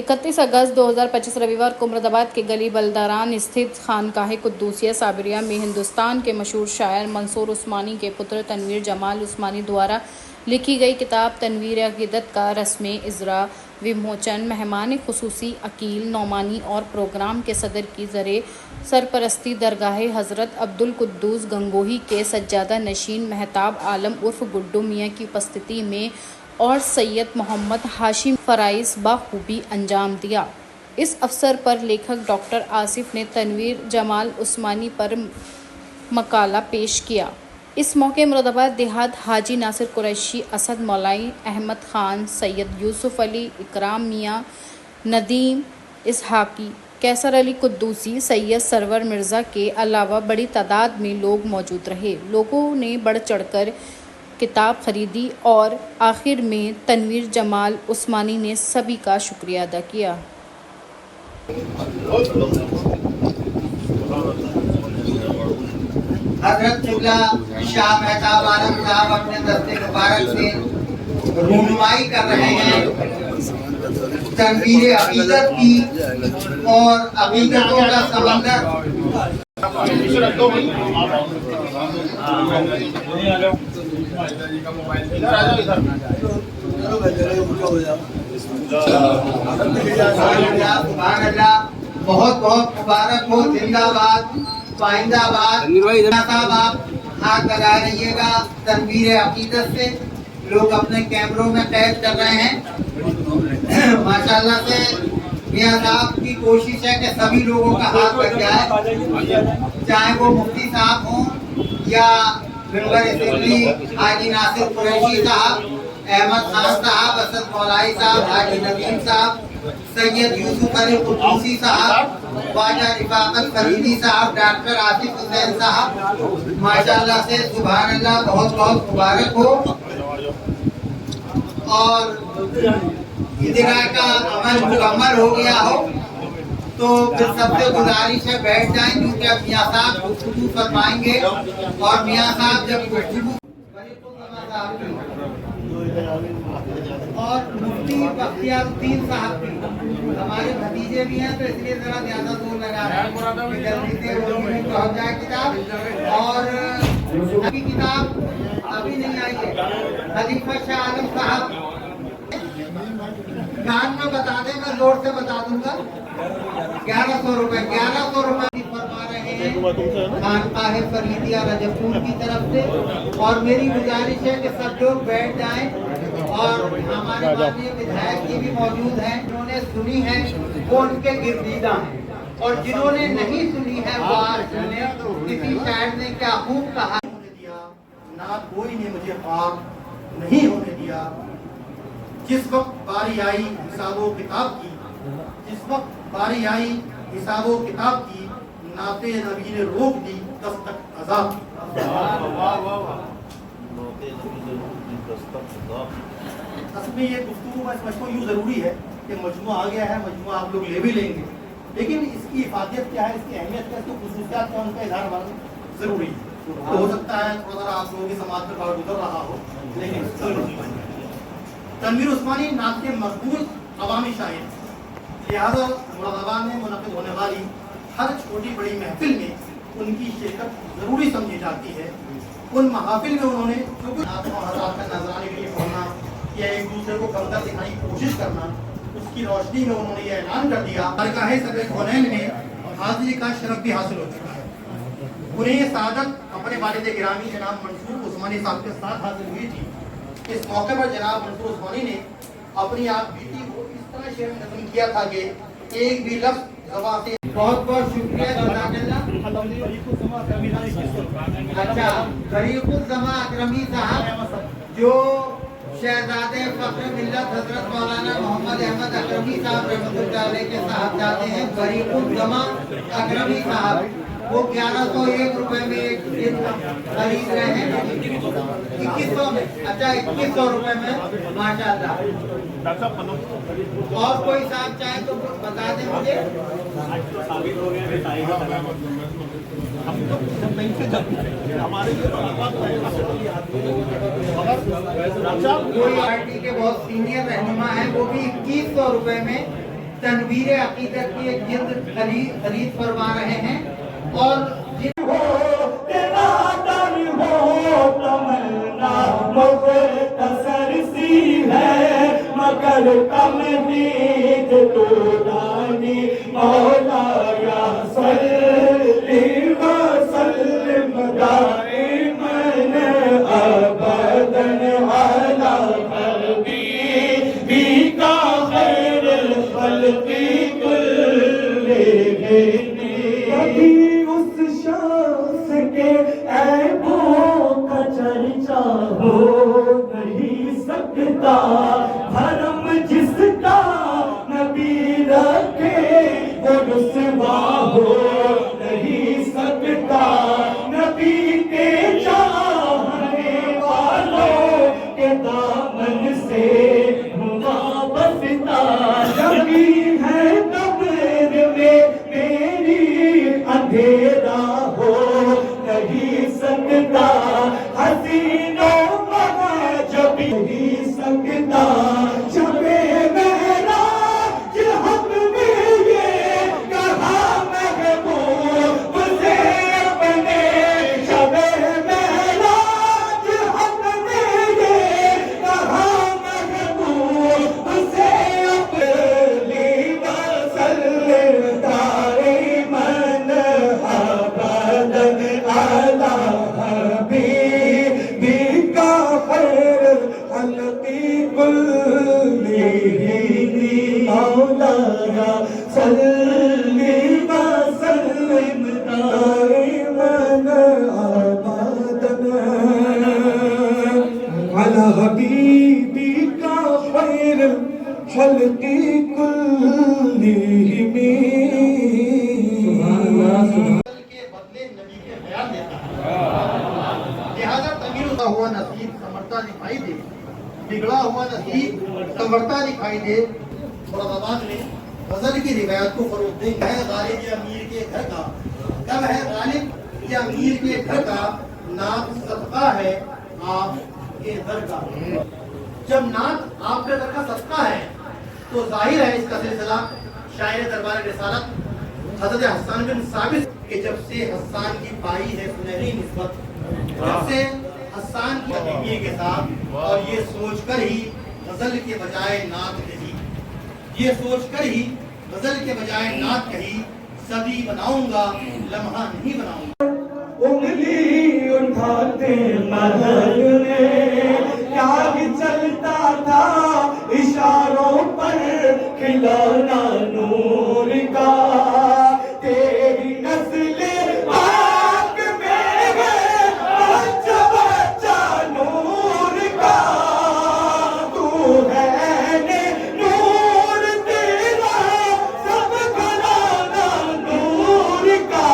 31 अगस्त 2025 रविवार को मुरादाबाद के गली बलदारान स्थित खानकाह कुद्दूसिया साबरिया में हिंदुस्तान के मशहूर शायर मंसूर उस्मानी के पुत्र तनवीर जमाल उस्मानी द्वारा लिखी गई किताब तनवीर अकीदत का रस्म इजरा विमोचन मेहमान खुसूसी अकील नौमानी और प्रोग्राम के सदर की ज़रे सरपरस्ती दरगाह हज़रत अब्दुल कुद्दूस गंगोही के सज्जादा नशीन महताब आलम उर्फ गुड्डू मियाँ की उपस्थिति में और सैयद मोहम्मद हाशिम फ़राइज़ बखूबी अंजाम दिया। इस अवसर पर लेखक डॉक्टर आसिफ ने तनवीर जमाल उस्मानी पर मकाला पेश किया। इस मौके मुरादाबाद देहात हाजी नासिर कुरैशी, असद मौलाई, अहमद खान, सैयद यूसुफ अली, इकराम मियाँ, नदीम इसहाकी, कैसर अली कुद्दूसी, सैयद सरवर मिर्ज़ा के अलावा बड़ी तादाद में लोग मौजूद रहे। लोगों ने बढ़ चढ़कर किताब खरीदी और आखिर में तनवीर जमाल उस्मानी ने सभी का शुक्रिया अदा किया। हज़रत क़िबला शाह महताब आलम साहब अपने दस्ते मुबारक से रहनुमाई कर रहे हैं तनवीर अकीदत की और अकीदतों का समंदर। बहुत बहुत मुबारक हो, जिंदाबाद पाइंदाबाद। साहब आप हाथ लगा रहिएगा तनवीर अकीदत से, लोग अपने कैमरों में कैद कर रहे हैं। माशाल्लाह से मियां साहब की कोशिश है कि सभी लोगों का हाथ लग जाए, चाहे वो मुफ्ती साहब हों या मिंबर असेंबली हाजी नासिर कुरैशी साहब, अहमद खान साहब, असद मौलाई साहब, हाजी नदीम साहब, सैयद यूसुफ अली कुद्दूसी साहब, ख्वाजा रिफाकत फरीदी साहब, डॉक्टर आसिफ हुसैन साहब। माशाल्लाह से सुभान अल्लाह, बहुत बहुत मुबारक हो। और इजरा का अमल मुकम्मल हो गया हो तो फिर सबसे गुजारिश है बैठ जाएं, क्योंकि अब मियाँ साहब गुफ्तगू फरमाएंगे और मियाँ साहब जब गुफ्तगू और मुफ्ती बख्तियारुद्दीन साहब भी हमारे भतीजे भी हैं, तो इसलिए जरा ज्यादा जोर लगा रहे हैं कि जल्दी से उन्होंने पहुंच जाए किताब। और अभी किताब अभी नहीं आई है। खलीफा शाह आलम साहब कान में बता दे, मैं जोर से बता दूंगा। 1100 रुपए फरमा रहे हैं खानकाह फरीदिया रजबपुर की तरफ से। और मेरी गुजारिश है कि सब लोग बैठ जाएं और हमारे माननीय विधायक जी भी मौजूद हैं, जिन्होंने सुनी है वो उनके गिरदीदा हैं, और जिन्होंने नहीं सुनी है वो आज सुने। किसी शायर ने क्या खूब कहा, ना कोई ने मुझे ख्वाब नहीं होने दिया। जिस वक्त बारी आई हिसाबो किताब की, जिस वक्त बारी आई हिसाबो किताब की, नाते नबी ने रोक दी दस्तक अज़ाब की। असल में ये गुफ्तगू मैं समझता हूँ यूँ ज़रूरी है कि मजमुआ आ गया है, मजमुआ आप लोग ले भी लेंगे, लेकिन इसकी इफादियत क्या है, इसकी अहमियत क्या है, इसकी खुसूसियात क्या है, उनका इजहार हमारा ज़रूरी है। तो हो सकता है थोड़ा सा आप लोगों की समाज पर बात गुजर रहा हो, लेकिन तनवीर उस्मानी नात के मकबूल अवामी शायर, लिहाजा मुरादाबाद में मुनक़िद होने वाली हर छोटी बड़ी महफिल में उनकी शिरकत ज़रूरी समझी जाती है। उन महाफिल में उन्होंने जो कुछ हज़रात का नजराने के लिए पढ़ना या एक दूसरे को कमतर दिखाने की कोशिश करना, उसकी रोशनी में उन्होंने ये ऐलान कर दिया दरगाह सदर कौनैन में हाज़िरी का शरफ भी हासिल हो चुका है। उन्हें ये सादत अपने वालिद गिरामी जनाब मंसूर उस्मानी साहब के साथ हासिल हुई थी। इस मौके पर जनाब मंसूर उस्मानी ने अपनी आप बीती को इस तरह शेर में नज़म किया था कि एक भी लफ्ज़ ज़बान से। बहुत बहुत शुक्रिया। अच्छा, गरीबुज़्ज़मा अकरमी साहब जो शहजादे फ़ख्र मिल्लत हज़रत मौलाना मोहम्मद अहमद अकरमी साहब रहमतुल्लाह अलैह के साहबजादे हैं, गरीबुज़्ज़मा अकरमी साहब, वो 1101 रुपए में एक खरीद रहे हैं, 2100 में। अच्छा, 2100 रुपए में, माशाल्लाह। और कोई साहब चाहे तो बता दें मुझे। हमारे लिए कोई पार्टी के बहुत सीनियर रहनुमा हैं, वो भी 2100 रुपए में तनवीर अकीदत की एक जिल्द खरीद फरमा रहे हैं। और मगर कम नींद तो दानी मौलाया सल्ली व सल्लिम दाइमन अबदन अला हबीबिका खैरुल खल्क़ि कुल्लिहिम। कभी उस शख्स के ऐबों का चर्चा हो नहीं सकता, भरम जिसका नबी रखे वो रुसवा हो नहीं सकता। नबी के चाहने वालों के दामन से हुआ बसता। नबी है कब्र में मेरी अंधेरा हो नहीं सकता। हसीनों जब नहीं सकता। जबे महराज हम ने ये कहा महबूब से अपने, जबे महराज हमने ये कहा महबूब से अपने। वसल्लिम दाइमन अबदन अला हबीबिका खैरुल खल्क़ि कुल्लिहिम। मौलाया सल्ली व सल्लिम दाइमन अबदन अला हबीबिका खैरुल खल्क़ि कुल्लिहिम। के बदले नबी के बयान देता है। लिहाजा तमीर हुआ नसीब समर्था दिखाई दे, बिगड़ा हुआ नसीब समर्था दिखाई दे। मुरादाबाद में गजल की रिवायत को फरोग दें। है गालिब या अमीर के घर का, कब है गालिब या अमीर के घर का, नात सदका है आपके दर का। जब नात आपके दर का सदका है तो जाहिर है इसका सिलसिला शायर दरबार रिसालत हज़रत हसन बिन साबित के जब से हसन की पाई है सुनहरी निस्बत, जब से हसन की अदीमिये के साथ, और ये सोचकर ही गजल के बजाय नात कही, ये सोचकर ही गजल के बजाय नात कही, सदी बनाऊंगा लम्हा नहीं बनाऊंगा। उंगली उठाते महल में क्या ही चलता था, इशारों पर खिलौना नूर का। तेरी नस्ल आग में है बच्चा बच्चा नूर का। तू है ने नूर तेरा सब घराना नूर का।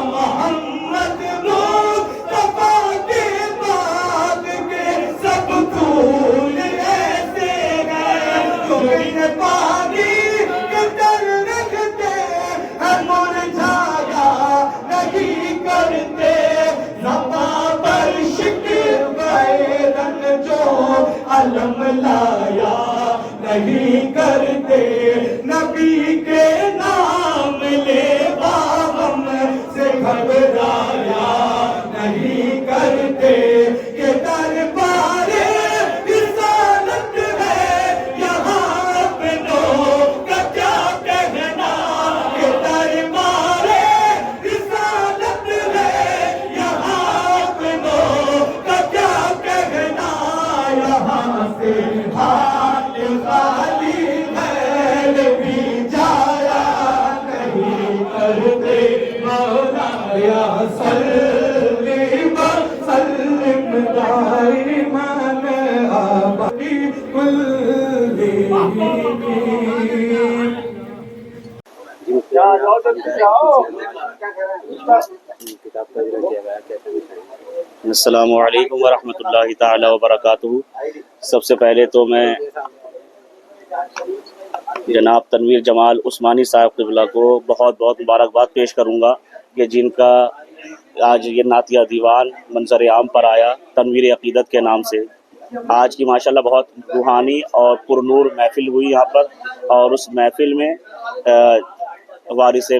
मोहम्मद मुस्तफा के बाग के सब फूल ऐसे हैं जो बिन पानी के तर रखते हैं, मुरझाया नहीं करते। ज़बा पर शिकवे रंग जो अलम लाया नहीं करते। नबी के नाम ले बाबम से घबराया नहीं करते। ये दरबारे रिसालत है यहाँ अपनों का क्या कहना। ये दरबारे रिसालत है यहाँ अपनों का क्या कहना। यहाँ से हाथ खाली मैल भी जाया नहीं करते। मौलाया सल्ली व सल्लिम दाइमन अबदी कुल्लिहिम। अस्सलामु अलैकुम वरहमतुल्लाहि ताला वबरकातुहू। सबसे पहले तो मैं जनाब तनवीर जमाल उस्मानी साहब क़िबला को बहुत बहुत मुबारकबाद पेश करूँगा कि जिनका آج یہ نعتیہ دیوان منظر عام پر آیا تنویر عقیدت کے نام سے۔ آج کی ماشاءاللہ بہت روحانی اور پرنور محفل ہوئی یہاں پر، اور اس محفل میں وارث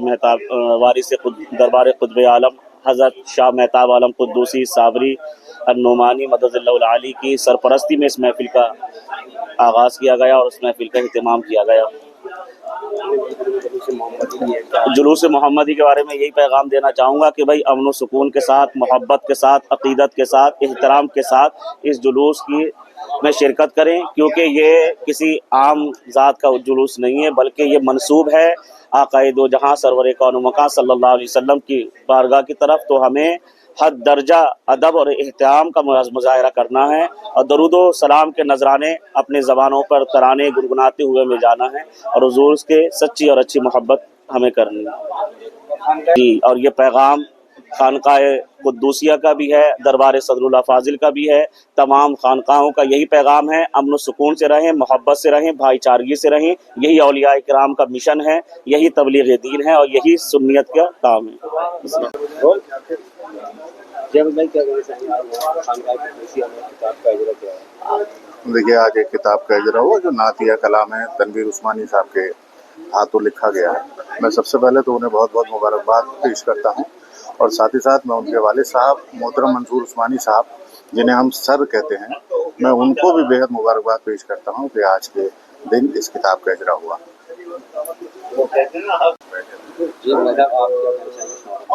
دربار قطب عالم حضرت شاہ مہتاب عالم قدوسی صابری النعمانی مدد اللہ العالی کی سرپرستی میں اس محفل کا آغاز کیا گیا اور اس محفل کا اہتمام کیا گیا۔ جلوس محمدی کے بارے میں یہی پیغام دینا چاہوں گا کہ بھائی امن و سکون کے ساتھ، محبت کے ساتھ، عقیدت کے ساتھ، احترام کے ساتھ اس جلوس کی میں شرکت کریں، کیونکہ یہ کسی عام ذات کا جلوس نہیں ہے، بلکہ یہ منسوب ہے آقا دو جہاں سرور کون و مکان صلی اللہ علیہ وسلم کی بارگاہ کی طرف۔ تو ہمیں حد درجہ ادب اور احترام کا مظاہرہ کرنا ہے، اور درود و سلام کے نذرانے اپنے زبانوں پر ترانے گنگناتے ہوئے میں جانا ہے، اور حضور کے سچی اور اچھی محبت ہمیں کرنی ہے جی۔ اور یہ پیغام خانقاہ قدوسیہ کا بھی ہے، دربار صدر اللہ فاضل کا بھی ہے، تمام خانقاہوں کا یہی پیغام ہے، امن و سکون سے رہیں، محبت سے رہیں، بھائی چارگی سے رہیں۔ یہی اولیاء کرام کا مشن ہے، یہی تبلیغ دین ہے، اور یہی سنیت کا کام ہے۔ دیکھیے آج ایک کتاب کا اجرا ہوا جو نعتیہ کلام ہے تنویر عثمانی صاحب کے ہاتھوں لکھا گیا ہے۔ میں سب سے پہلے تو انہیں بہت بہت مبارکباد پیش کرتا ہوں، اور ساتھ ہی ساتھ میں ان کے والد صاحب محترم منصور عثمانی صاحب جنہیں ہم سر کہتے ہیں، میں ان کو بھی بےحد مبارکباد پیش کرتا ہوں کہ آج کے دن اس کتاب کا اجرا ہوا۔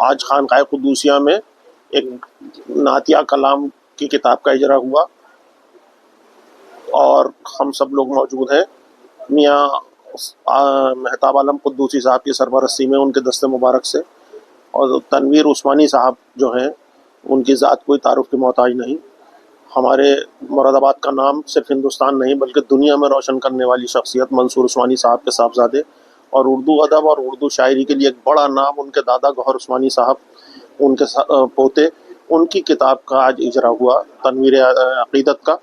آج خانقاہ قدوسیہ میں ایک نعتیہ کلام کی کتاب کا اجرا ہوا، اور ہم سب لوگ موجود ہیں۔ میاں مہتاب عالم قدوسی صاحب کی سرپرستی میں ان کے دست مبارک سے، اور تنویر عثمانی صاحب جو ہیں ان کی ذات کوئی تعارف کی محتاج نہیں۔ ہمارے مراد آباد کا نام صرف ہندوستان نہیں بلکہ دنیا میں روشن کرنے والی شخصیت منصور عثمانی صاحب کے صاحبزادے، اور اردو ادب اور اردو شاعری کے لیے ایک بڑا نام ان کے دادا گوہر عثمانی صاحب، ان کے پوتے، ان کی کتاب کا آج اجرا ہوا تنویر عقیدت کا۔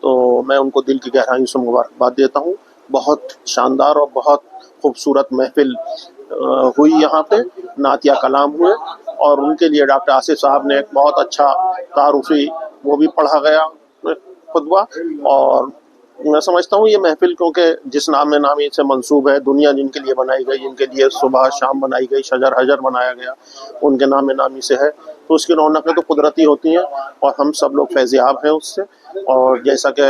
تو میں ان کو دل کی گہرائیوں سے مبارکباد دیتا ہوں۔ بہت شاندار اور بہت خوبصورت محفل ہوئی یہاں پہ، نعتیہ کلام ہوئے، اور ان کے لیے ڈاکٹر آصف صاحب نے ایک بہت اچھا تعارفی وہ بھی پڑھا گیا خطبہ۔ اور میں سمجھتا ہوں یہ محفل کیونکہ جس نام نامی سے منسوب ہے، دنیا جن کے لیے بنائی گئی، جن کے لیے صبح شام بنائی گئی، شجر حجر بنایا گیا، ان کے نام نامی سے ہے، تو اس کی رونقیں تو قدرتی ہوتی ہیں، اور ہم سب لوگ فیضیاب ہیں اس سے۔ اور جیسا کہ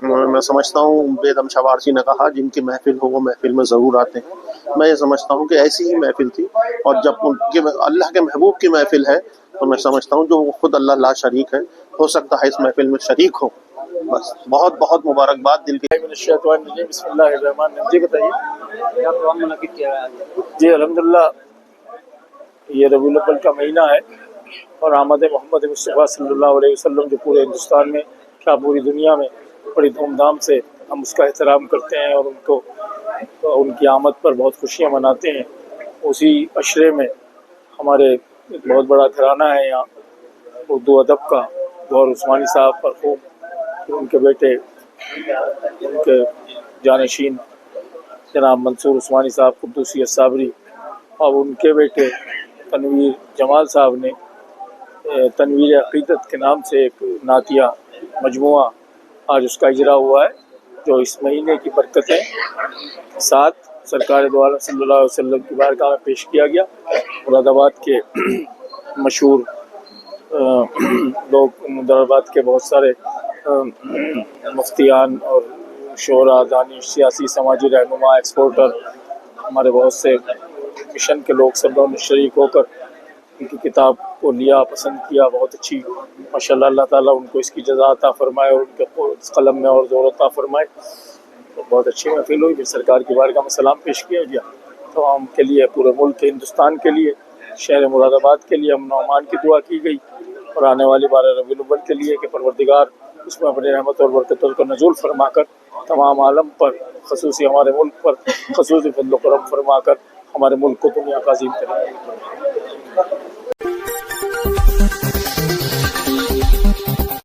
میں سمجھتا ہوں بیدم شوارسی نے کہا، جن کی محفل ہو وہ محفل میں ضرور آتے ہیں۔ میں یہ سمجھتا ہوں کہ ایسی ہی محفل تھی، اور جب ان کے اللہ کے محبوب کی محفل ہے تو میں سمجھتا ہوں جو وہ خود اللہ لا شریک ہے، ہو سکتا ہے اس محفل میں شریک ہو۔ بس بہت بہت مبارکباد دل کی۔ بسم اللہ الرحمن الرحیم۔ جی بتائیے کیا پروگرام منعقد کیا ہے؟ جی الحمدللہ یہ ربیع الاول کا مہینہ ہے، اور آمد محمد مصطفیٰ صلی اللہ علیہ وسلم جو پورے ہندوستان میں کیا پوری دنیا میں بڑی دھوم دھام سے ہم اس کا احترام کرتے ہیں، اور ان کی آمد پر بہت خوشیاں مناتے ہیں۔ اسی عشرے میں ہمارے ایک بہت بڑا گھرانہ ہے یہاں اردو ادب کا، گوہر عثمانی صاحب پر خوب، ان کے بیٹے، ان کے جانشین جناب منصور عثمانی صاحب قدوسی صابری، اور ان کے بیٹے تنویر جمال صاحب نے تنویر عقیدت کے نام سے ایک نعتیہ مجموعہ آج اس کا اجرا ہوا ہے، جو اس مہینے کی برکتیں ساتھ سرکار دو عالم صلی اللہ علیہ وسلم کی بارگاہ میں پیش کیا گیا۔ مراد آباد کے مشہور لوگ، مراد آباد کے بہت سارے مفتیان اور شعراء، دانش، سیاسی، سماجی رہنما، ایکسپورٹر، ہمارے بہت سے مشن کے لوگ سب لوگوں نے شریک ہو کر ان کی کتاب کو لیا، پسند کیا، بہت اچھی ماشاءاللہ۔ اللہ تعالیٰ ان کو اس کی جزا عطا فرمائے، اور ان کے قلم میں اور زور عطا فرمائے۔ تو بہت اچھی محفل ہوئی، پھر سرکار کی بارگاہ میں سلام پیش کیا گیا تمام کے لیے، پورے ملک کے، ہندوستان کے لیے، شہر مراد آباد کے لیے امن و امان کی دعا کی گئی، اور آنے والی 12 ربیع الاول کے لیے کہ پروردگار اس میں اپنی رحمت اور برکتوں کا نزول فرما کر تمام عالم پر، خصوصی ہمارے ملک پر خصوصی فضل و کرم فرما کر ہمارے ملک کو دنیا کا عظیم کرے۔